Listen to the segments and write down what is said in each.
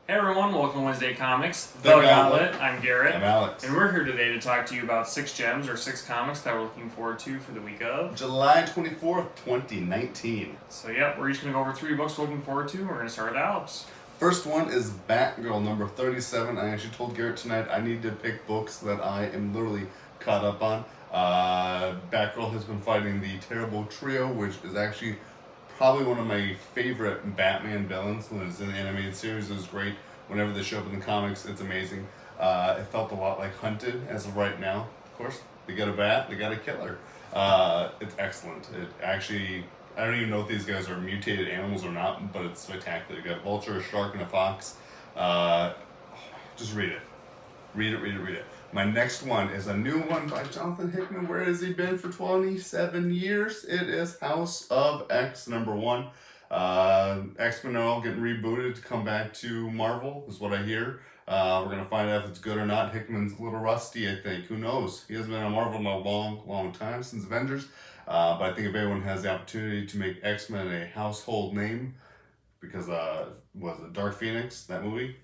Hey everyone, welcome to Wednesday Comics, The Gauntlet. I'm Garrett. I'm Alex. And we're here today to talk to you about 6 gems or 6 comics that we're looking forward to for the week of July 24th, 2019. So yeah, we're each going to go over 3 books we're looking forward to. We're going to start with Alex. First one is Batgirl number 37. I actually told Garrett tonight I need to pick books that I am literally caught up on. Batgirl has been fighting the Terrible Trio, which is actually probably one of my favorite Batman villains. When it's in the animated series, it was great. Whenever they show up in the comics, it's amazing. It felt a lot like Hunted as of right now. Of course, they got a bat, they got a killer. It's excellent. It actually, I don't even know if these guys are mutated animals or not, but it's spectacular. You got a vulture, a shark, and a fox. Just read it. Read it. My next one is a new one by Jonathan Hickman. Where has he been for 27 years? It is House of X number 1. X-Men are all getting rebooted to come back to Marvel, is what I hear. We're going to find out if it's good or not. Hickman's a little rusty, I think. Who knows? He hasn't been on Marvel in a long time, since Avengers. But I think if anyone has the opportunity to make X-Men a household name, because, was it Dark Phoenix, that movie?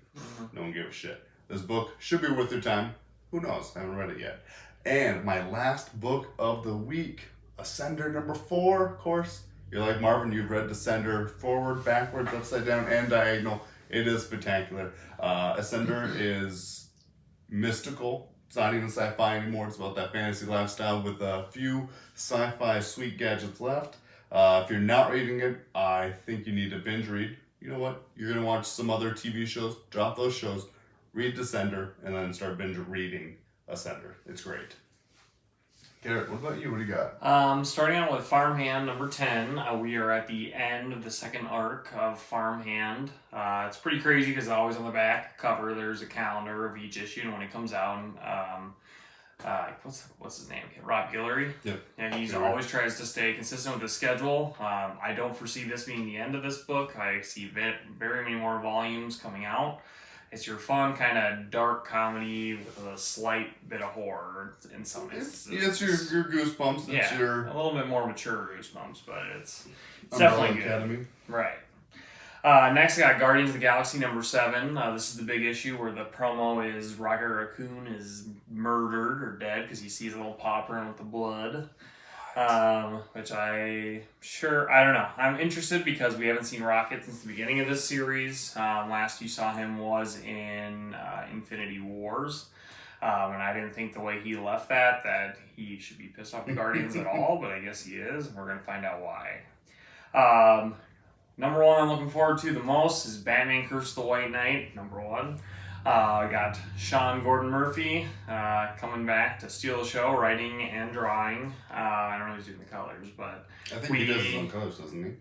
No one gave a shit. This book should be worth your time. Who knows? I haven't read it yet. And my last book of the week, Ascender number 4, of course. You're like Marvin, you've read Ascender forward, backwards, upside down, and diagonal. It is spectacular. Ascender is mystical. It's not even sci-fi anymore. It's about that fantasy lifestyle with a few sci-fi sweet gadgets left. If you're not reading it, I think you need to binge read. You know what? You're going to watch some other TV shows. Drop those shows. Read Ascender, and then start binge reading Ascender. It's great. Garrett, what about you? What do you got? Starting out with Farmhand number 10. We are at the end of the second arc of Farmhand. It's pretty crazy because always on the back cover there's a calendar of each issue and when it comes out. What's his name? Rob Guillory. Yep. Yeah, he always tries to stay consistent with the schedule. I don't foresee this being the end of this book. I see very many more volumes coming out. It's your fun kind of dark comedy with a slight bit of horror in some instances. It's your Goosebumps. It's your a little bit more mature Goosebumps, but it's Umbrella definitely Academy. good. Right. Next, I got Guardians of the Galaxy number 7. This is the big issue where the promo is Rocket Raccoon is murdered or dead because he sees a little paw print with the blood. Which I don't know. I'm interested because we haven't seen Rocket since the beginning of this series. Last you saw him was in Infinity Wars. And I didn't think the way he left that he should be pissed off the Guardians at all, but I guess he is, and we're going to find out why. Number 1 I'm looking forward to the most is Batman Curse of the White Knight, number 1. I got Sean Gordon Murphy coming back to steal the show, writing and drawing. I don't know who's doing the colors, but I think he does his own colors, doesn't he?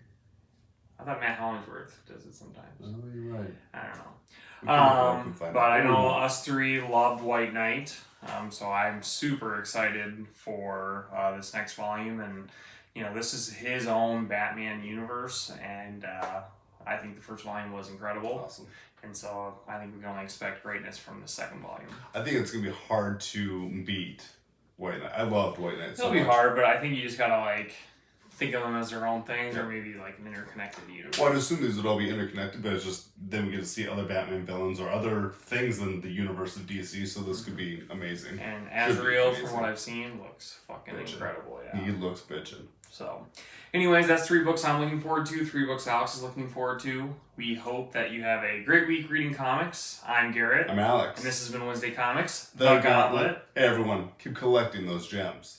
I thought Matt Hollingsworth does it sometimes. Oh, you're right. I don't know. But I know us 3 loved White Knight, so I'm super excited for this next volume. And, this is his own Batman universe, and I think the first volume was incredible. Awesome. And so I think we can only expect greatness from the second volume. I think it's going to be hard to beat White Knight. I loved White Knight so much. It'll be hard, but I think you just got to, think of them as their own things or maybe, an interconnected universe. Well, I'd assume these would all be interconnected, but it's just then we get to see other Batman villains or other things in the universe of DC, so this could be amazing. And Azrael, from what I've seen, looks fucking incredible. Yeah. He looks bitchin'. So, anyways, that's 3 books I'm looking forward to, 3 books Alex is looking forward to. We hope that you have a great week reading comics. I'm Garrett. I'm Alex. And this has been Wednesday Comics, The Gauntlet. Hey, everyone, keep collecting those gems.